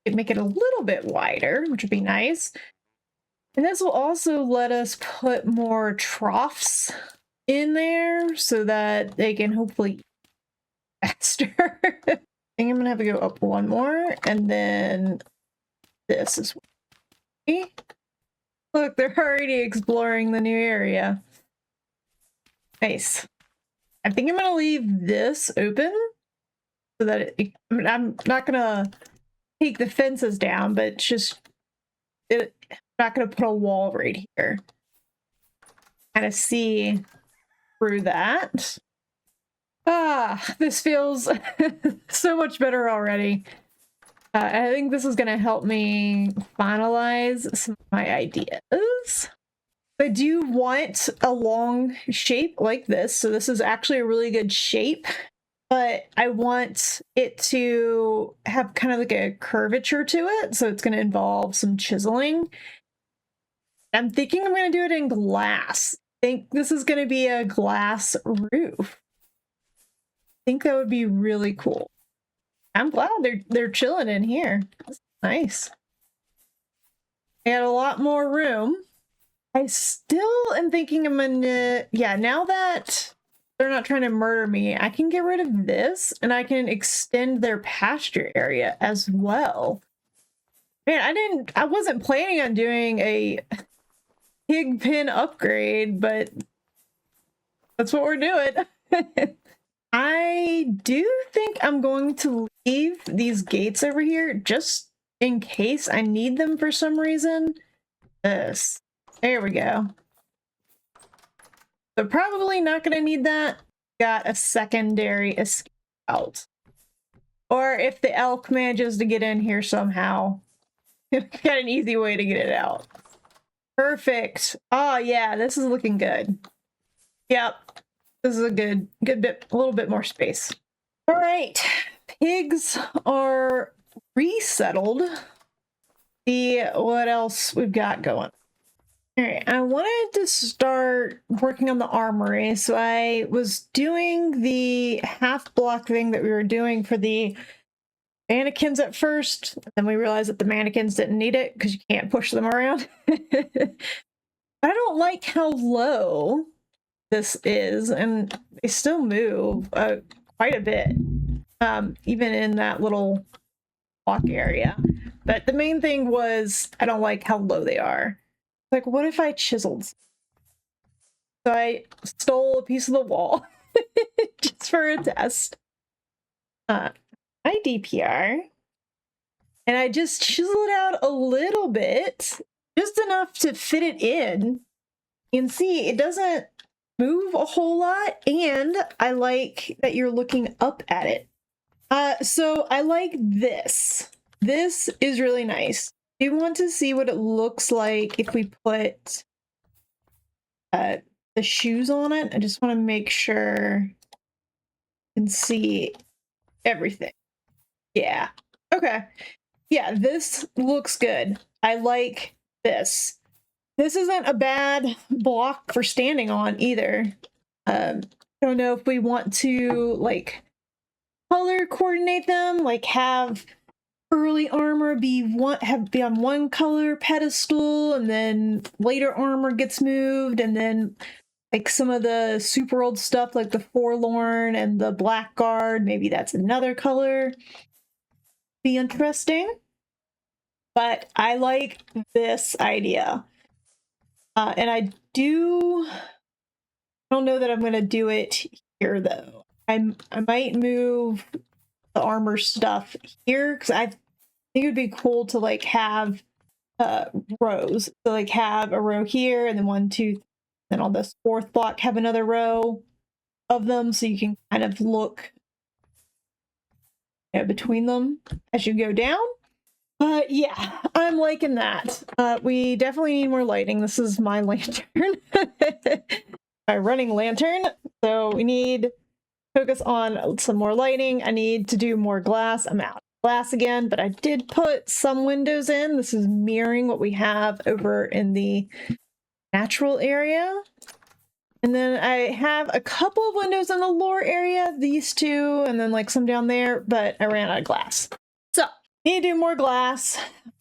Speaker 1: Make it a little bit wider, which would be nice. And this will also let us put more troughs in there so that they can hopefully eat faster. I think I'm gonna have to go up one more, and then this is look, they're already exploring the new area. Nice. I think I'm gonna leave this open so that I'm not gonna take the fences down, but it's just I'm not gonna put a wall right here. Kind of see through that. This feels so much better already. I think this is gonna help me finalize some of my ideas. I do want a long shape like this, so this is actually a really good shape, but I want it to have kind of like a curvature to it, so it's going to involve some chiseling. I'm thinking I'm going to do it in glass. I think this is going to be a glass roof. I think that would be really cool. I'm glad they're chilling in here. That's nice. I got a lot more room. I still am thinking I'm gonna, now that they're not trying to murder me, I can get rid of this and I can extend their pasture area as well. Man, I wasn't planning on doing a pig pen upgrade, but that's what we're doing. I do think I'm going to leave these gates over here just in case I need them for some reason. There we go. So probably not going to need that. Got a secondary escape out. Or if the elk manages to get in here somehow, got an easy way to get it out. Perfect. Oh yeah, this is looking good. Yep. This is a good bit, a little bit more space. All right. Pigs are resettled. See what else we've got going. All right, I wanted to start working on the armory, so I was doing the half block thing that we were doing for the mannequins at first, then we realized that the mannequins didn't need it because you can't push them around. I don't like how low this is, and they still move quite a bit, even in that little block area. But the main thing was I don't like how low they are. Like, what if I chiseled? So I stole a piece of the wall just for a test. My DPR. And I just chiseled out a little bit, just enough to fit it in. You can see it doesn't move a whole lot, and I like that you're looking up at it. So I like this. This is really nice. Do you want to see what it looks like if we put the shoes on it? I just want to make sure you can see everything. Yeah. Okay. Yeah, this looks good. I like this. This isn't a bad block for standing on either. I don't know if we want to like color coordinate them, like have early armor be on one color pedestal, and then later armor gets moved, and then like some of the super old stuff like the Forlorn and the Blackguard, maybe that's another color. Be interesting. But I like this idea. And I don't know that I'm going to do it here, though. I might move the armor stuff here, because I think it would be cool to, like, have rows. So, like, have a row here, and then 1, 2, then on this fourth block, have another row of them, so you can kind of look, you know, between them as you go down. Yeah, I'm liking that. We definitely need more lighting. This is my lantern. My running lantern. So we need to focus on some more lighting. I need to do more glass. I'm out of glass again, but I did put some windows in. This is mirroring what we have over in the natural area. And then I have a couple of windows in the lore area, these two, and then like some down there, but I ran out of glass. So need to do more glass.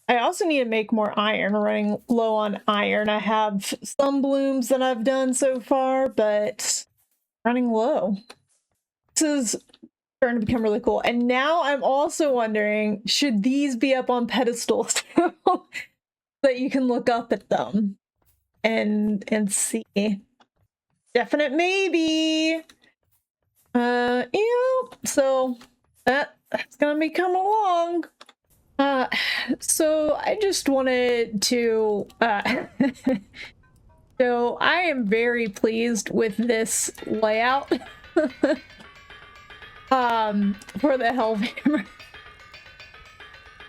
Speaker 1: I also need to make more iron. We're running low on iron. I have some blooms that I've done so far, but running low. This is starting to become really cool. And now I'm also wondering, should these be up on pedestals so that you can look up at them and see? Definite maybe. Yeah, so that's gonna be coming along. So I just wanted to so I am very pleased with this layout for the Hellhammer.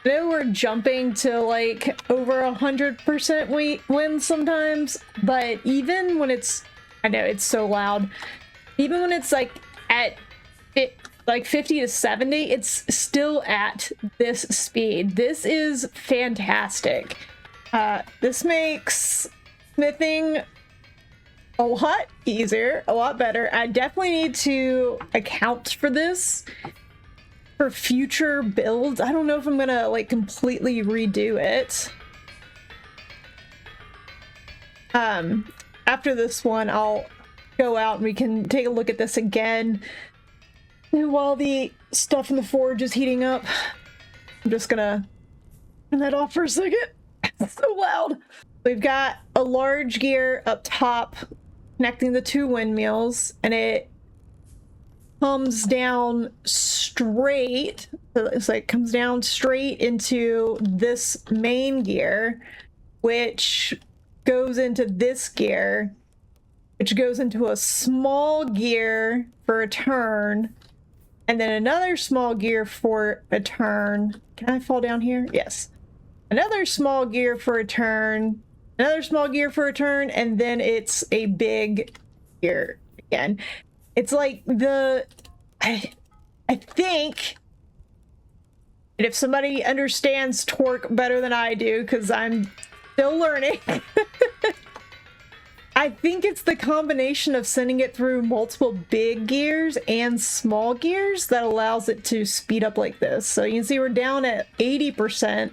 Speaker 1: I know we're jumping to like over 100% wins sometimes, but even when it's, I know it's so loud, even when it's like at like 50 to 70, it's still at this speed. This is fantastic. This makes smithing a lot easier, a lot better. I definitely need to account for this for future builds. I don't know if I'm gonna like completely redo it. After this one, I'll go out and we can take a look at this again. And while the stuff in the forge is heating up, I'm just gonna turn that off for a second. It's so loud. We've got a large gear up top connecting the two windmills, and it comes down straight. So it's like comes down straight into this main gear, which goes into this gear, which goes into a small gear for a turn. And then another small gear for a turn. Can I fall down here? Yes. Another small gear for a turn. Another small gear for a turn. And then it's a big gear again. It's like I think, and if somebody understands torque better than I do, because I'm still learning, I think it's the combination of sending it through multiple big gears and small gears that allows it to speed up like this. So you can see we're down at 80%,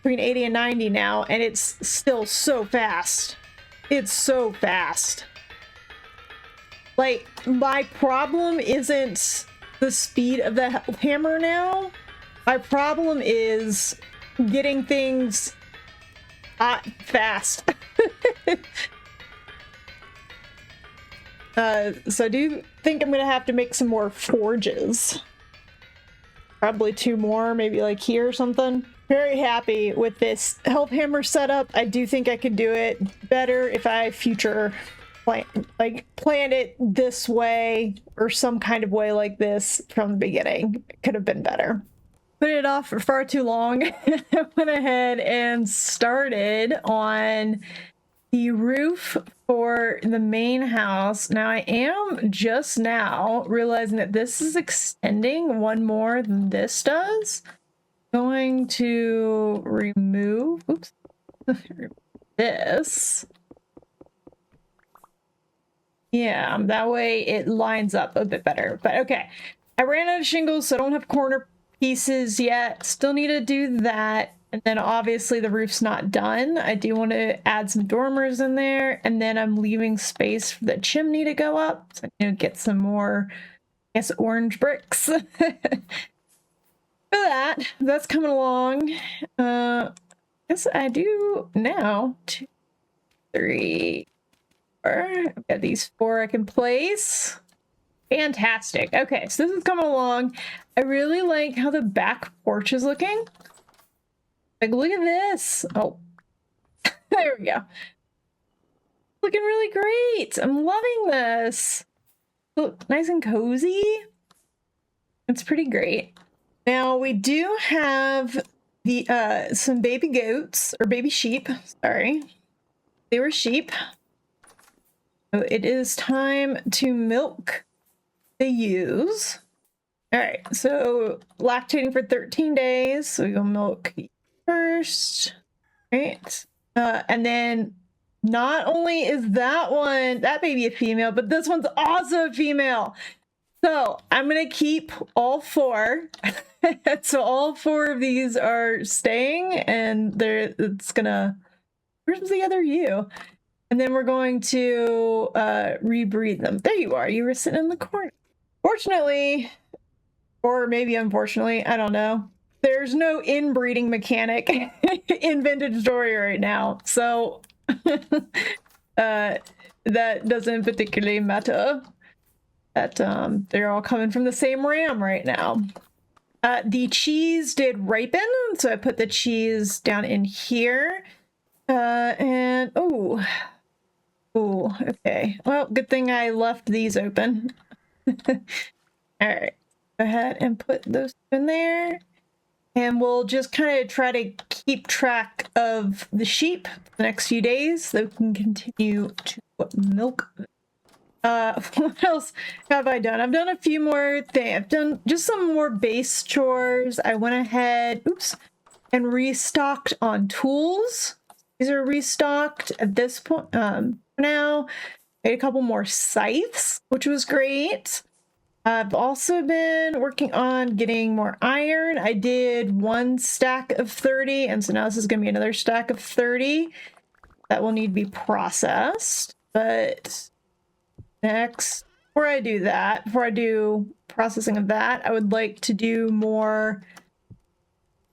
Speaker 1: between 80 and 90 now, and it's still so fast. It's so fast. Like, my problem isn't the speed of the hammer now. My problem is getting things hot fast. So I do think I'm gonna have to make some more forges. Probably 2 more, maybe like here or something. Very happy with this Hellhammer setup. I do think I could do it better if I plan it this way or some kind of way like this from the beginning. It could have been better. Put it off for far too long. I went ahead and started on the roof for the main house. Now I am just now realizing that this is extending one more than this does. Going to remove, oops, this. Yeah, that way it lines up a bit better. But okay, I ran out of shingles, so I don't have corner pieces yet. Still need to do that. And then obviously the roof's not done. I do want to add some dormers in there, and then I'm leaving space for the chimney to go up. So I need to get some more, I guess, orange bricks. For that, that's coming along. Yes, I do now. 2, 3, 4. I've got these 4 I can place. Fantastic. Okay, so this is coming along. I really like how the back porch is looking. Like, look at this. Oh, there we go. Looking really great. I'm loving this. Look, nice and cozy. It's pretty great. Now we do have the some baby goats, or baby sheep. Sorry, they were sheep. So it is time to milk the ewes. All right, so lactating for 13 days. So you'll milk first, right? And then not only is that baby a female, but this one's also a female. So I'm gonna keep all 4. So all 4 of these are staying, and it's gonna. Where's the other ewe? And then we're going to rebreed them. There you are. You were sitting in the corner. Fortunately, or maybe unfortunately, I don't know, there's no inbreeding mechanic in Vintage Story right now, so that doesn't particularly matter. That they're all coming from the same ram right now. The cheese did ripen, so I put the cheese down in here. And oh, okay. Well, good thing I left these open. All right, go ahead and put those in there. And we'll just kind of try to keep track of the sheep the next few days so we can continue to milk. What else have I done? I've done a few more things. I've done just some more base chores. I went ahead, and restocked on tools. These are restocked at this point. Now, I had a couple more scythes, which was great. I've also been working on getting more iron. I did 1 stack of 30, and so now this is going to be another stack of 30. That will need to be processed. But next, before I do processing of that, I would like to do more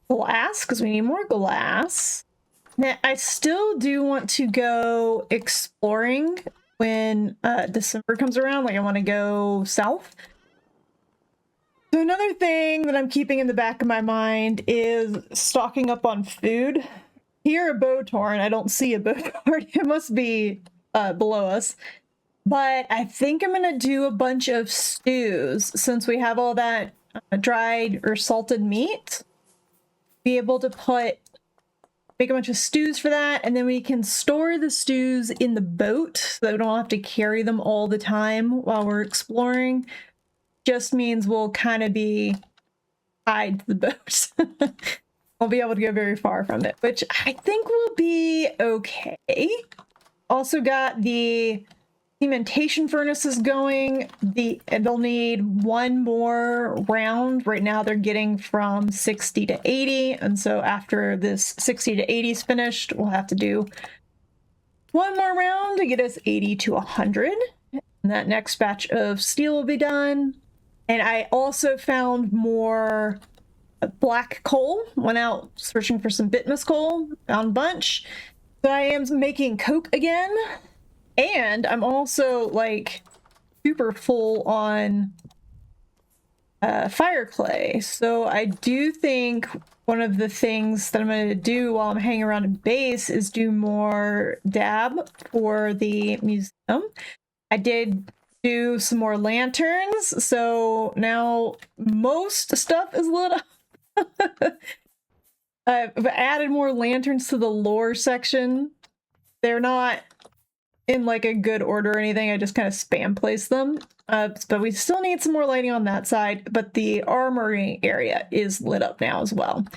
Speaker 1: glass, because we need more glass. Now, I still do want to go exploring when December comes around. Like, I want to go south. So another thing that I'm keeping in the back of my mind is stocking up on food. Here, a Bowtorn. I don't see a Bowtorn. It must be below us. But I think I'm going to do a bunch of stews since we have all that dried or salted meat. Be able to make a bunch of stews for that, and then we can store the stews in the boat so that we don't have to carry them all the time while we're exploring. Just means we'll kind of be tied to the boat. Won't be able to go very far from it, which I think will be okay. Also got the cementation furnaces going. They'll need 1 more round. Right now they're getting from 60 to 80, and so after this 60 to 80 is finished, we'll have to do 1 more round to get us 80 to 100. And that next batch of steel will be done. And I also found more black coal. Went out searching for some bitmus coal, found a bunch. So I am making coke again. And I'm also like super full on fire clay. So I do think one of the things that I'm going to do while I'm hanging around in base is do more dab for the museum. I did do some more lanterns, so now most stuff is lit up. I've added more lanterns to the lore section. They're not in like a good order or anything. I just kind of spam place them. But we still need some more lighting on that side, but the armory area is lit up now as well.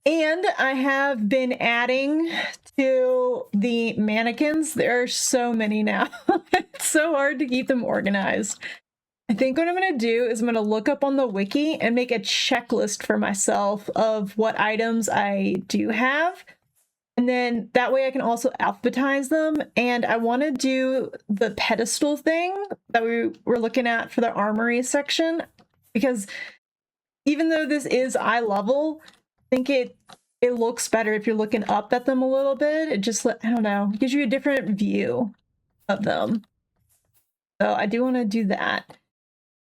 Speaker 1: And I have been adding to the mannequins. There are so many now. It's so hard to keep them organized. I think what I'm going to do is I'm going to look up on the wiki and make a checklist for myself of what items I do have. And then that way I can also alphabetize them. And I want to do the pedestal thing that we were looking at for the armory section, because even though this is eye level, I think it looks better if you're looking up at them a little bit. It just, I don't know, gives you a different view of them. So I do want to do that.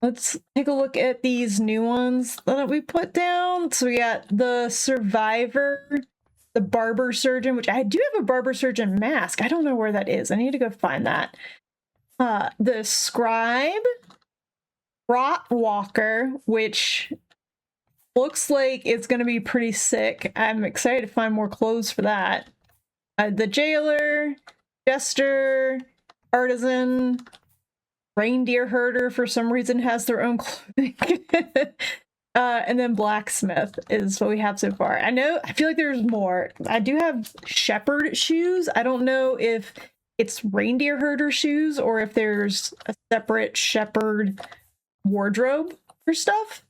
Speaker 1: Let's take a look at these new ones that we put down. So we got the survivor, the barber surgeon, which I do have a barber surgeon mask. I don't know where that is. I need to go find that. The scribe, rot walker, which looks like it's going to be pretty sick. I'm excited to find more clothes for that. The jailer, jester, artisan, reindeer herder for some reason has their own clothing. And then blacksmith is what we have so far. I feel like there's more. I do have shepherd shoes. I don't know if it's reindeer herder shoes or if there's a separate shepherd wardrobe for stuff.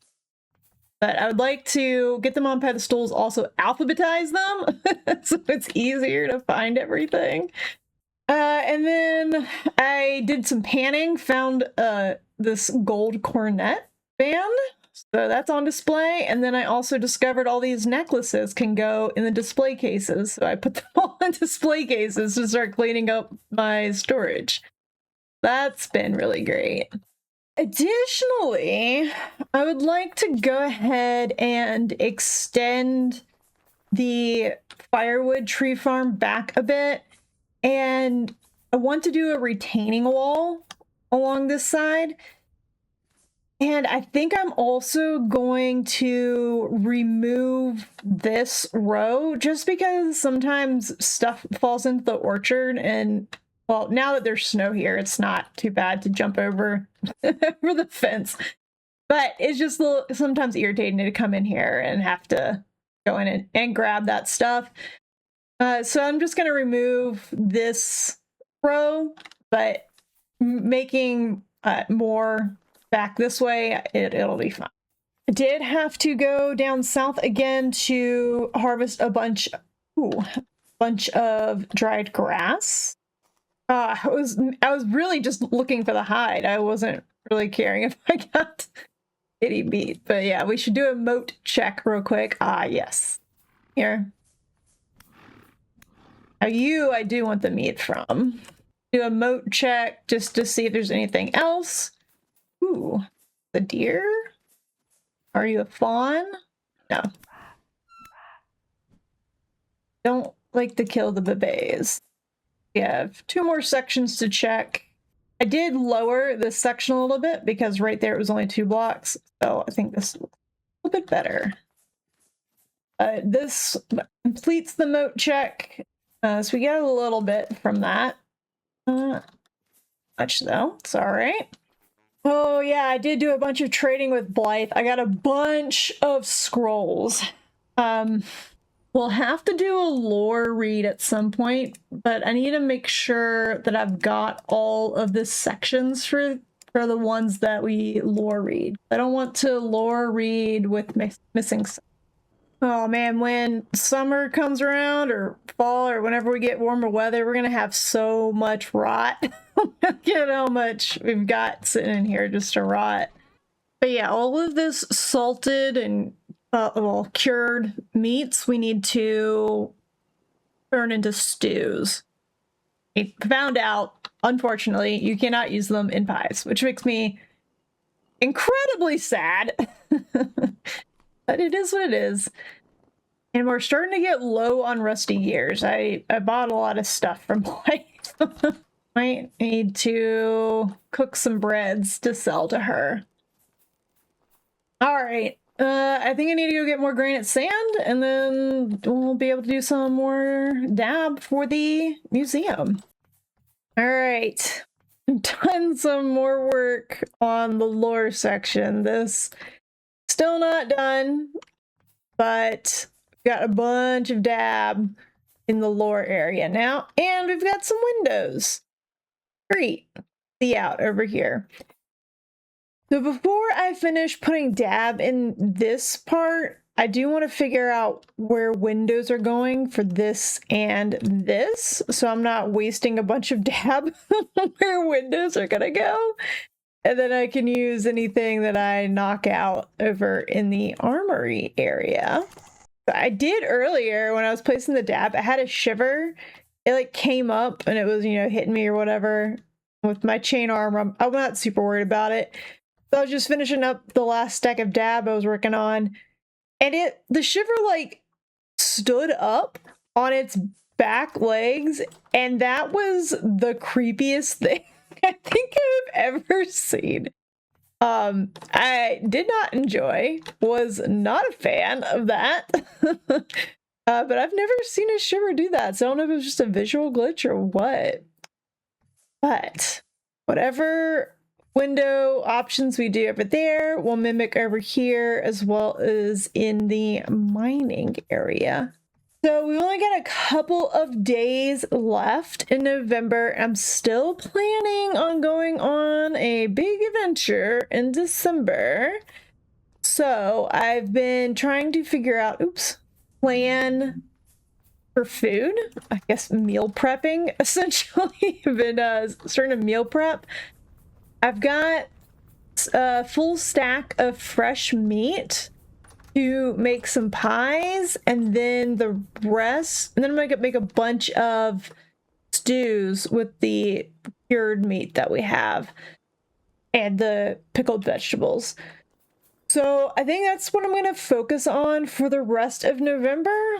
Speaker 1: But I would like to get them on pedestals, also alphabetize them so it's easier to find everything. And then I did some panning, found this gold cornet band. So that's on display. And then I also discovered all these necklaces can go in the display cases. So I put them all in display cases to start cleaning up my storage. That's been really great. Additionally, I would like to go ahead and extend the firewood tree farm back a bit. And I want to do a retaining wall along this side. And I think I'm also going to remove this row just because sometimes stuff falls into the orchard. And, well, now that there's snow here, it's not too bad to jump over, over the fence. But it's just sometimes irritating to come in here and have to go in and grab that stuff. So I'm just going to remove this row, but making more back this way, it'll be fine. I did have to go down south again to harvest a bunch of dried grass. I was really just looking for the hide. I wasn't really caring if I got any meat. But yeah, we should do a moat check real quick. Yes. Here. Now you, I do want the meat from. Do a moat check just to see if there's anything else. Ooh, the deer? Are you a fawn? No. Don't like to kill the babies. We have 2 more sections to check. I did lower this section a little bit because right there it was only 2 blocks. So I think this looks a little bit better. This completes the moat check. So we get a little bit from that. Much though, it's all right. Oh yeah, I did do a bunch of trading with Blythe. I got a bunch of scrolls. We'll have to do a lore read at some point, but I need to make sure that I've got all of the sections for the ones that we lore read. I don't want to lore read with missing stuff. Oh man, when summer comes around or fall or whenever we get warmer weather, we're gonna have so much rot. Look at how much we've got sitting in here just to rot. But yeah, all of this salted and cured meats we need to turn into stews. I found out, unfortunately, you cannot use them in pies, which makes me incredibly sad. But it is what it is. And we're starting to get low on rusty gears. I bought a lot of stuff from Blythe. Might need to cook some breads to sell to her. All right. I think I need to go get more granite sand, and then we'll be able to do some more dab for the museum. All right. Done some more work on the lore section. This still not done, but got a bunch of dab in the lore area now, and we've got some windows. Great. See out over here. So before I finish putting dab in this part, I do want to figure out where windows are going for this and this, so I'm not wasting a bunch of dab where windows are gonna go. And then I can use anything that I knock out over in the armory area. I did earlier when I was placing the dab, I had a shiver. It like came up and it was, you know, hitting me or whatever. With my chain armor, I'm not super worried about it. So I was just finishing up the last stack of dab I was working on. And the shiver like stood up on its back legs. And that was the creepiest thing I think I've ever seen. I did not enjoy, was not a fan of that. But I've never seen a shiver do that, so I don't know if it was just a visual glitch or what. But whatever window options we do over there, we'll mimic over here as well as in the mining area. So we only got a couple of days left in November. I'm still planning on going on a big adventure in December. So I've been trying to figure out, plan for food. I guess meal prepping, essentially. I've been starting to meal prep. I've got a full stack of fresh meat to make some pies, and then the rest, and then I'm gonna make a bunch of stews with the cured meat that we have and the pickled vegetables. So I think that's what I'm gonna focus on for the rest of November,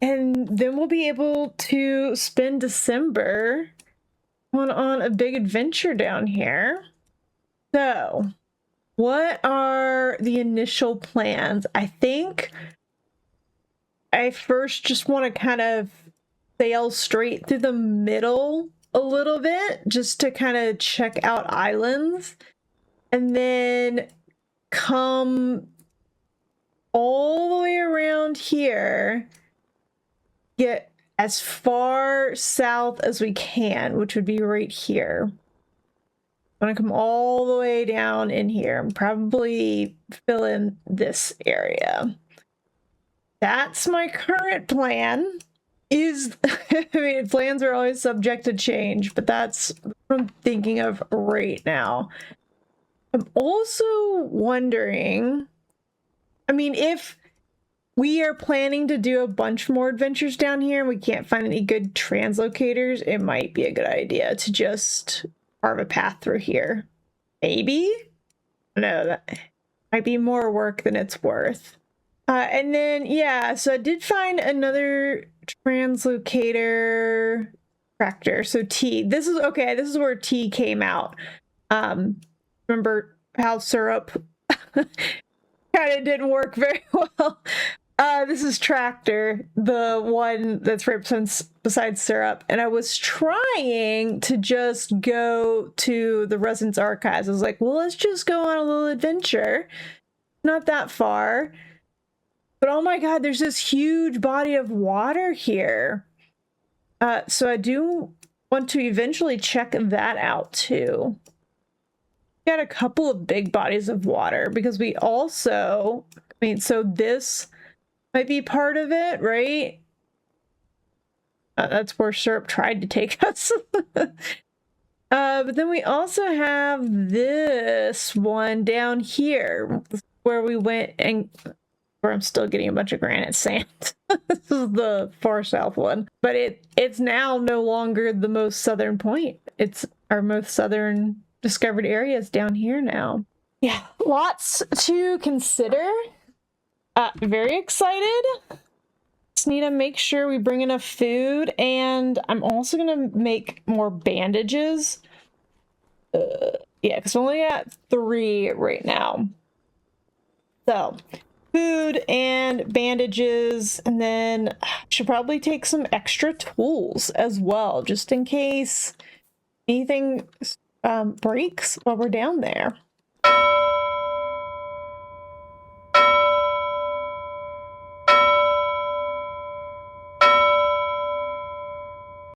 Speaker 1: and then we'll be able to spend December on a big adventure down here. So what are the initial plans? I think I first just want to kind of sail straight through the middle a little bit, just to kind of check out islands, and then come all the way around here, get as far south as we can, which would be right here. I'm gonna come all the way down in here and probably fill in this area. That's my current plan. I mean, plans are always subject to change, but that's what I'm thinking of right now. I'm also wondering, I mean, if we are planning to do a bunch more adventures down here and we can't find any good translocators, it might be a good idea to just carve a path through here. Maybe? No, that might be more work than it's worth. And then, yeah, so I did find another translocator tractor. So T, this is where T came out. Remember how syrup kind of didn't work very well. This is Tractor, the one that's right besides Syrup, and I was trying to just go to the Residence Archives. I was like, well, let's just go on a little adventure. Not that far. But oh my god, there's this huge body of water here. So I do want to eventually check that out too. Got a couple of big bodies of water because we also, I mean, so this might be part of it, right? That's where Syrup tried to take us. But then we also have this one down here where we went and where I'm still getting a bunch of granite sand. This is the far south one, but it's now no longer the most southern point. It's our most southern discovered areas down here now. Yeah, lots to consider. Very excited. Just need to make sure we bring enough food, and I'm also gonna make more bandages. Yeah, because we're only at 3 right now. So, food and bandages, and then I should probably take some extra tools as well, just in case anything breaks while we're down there.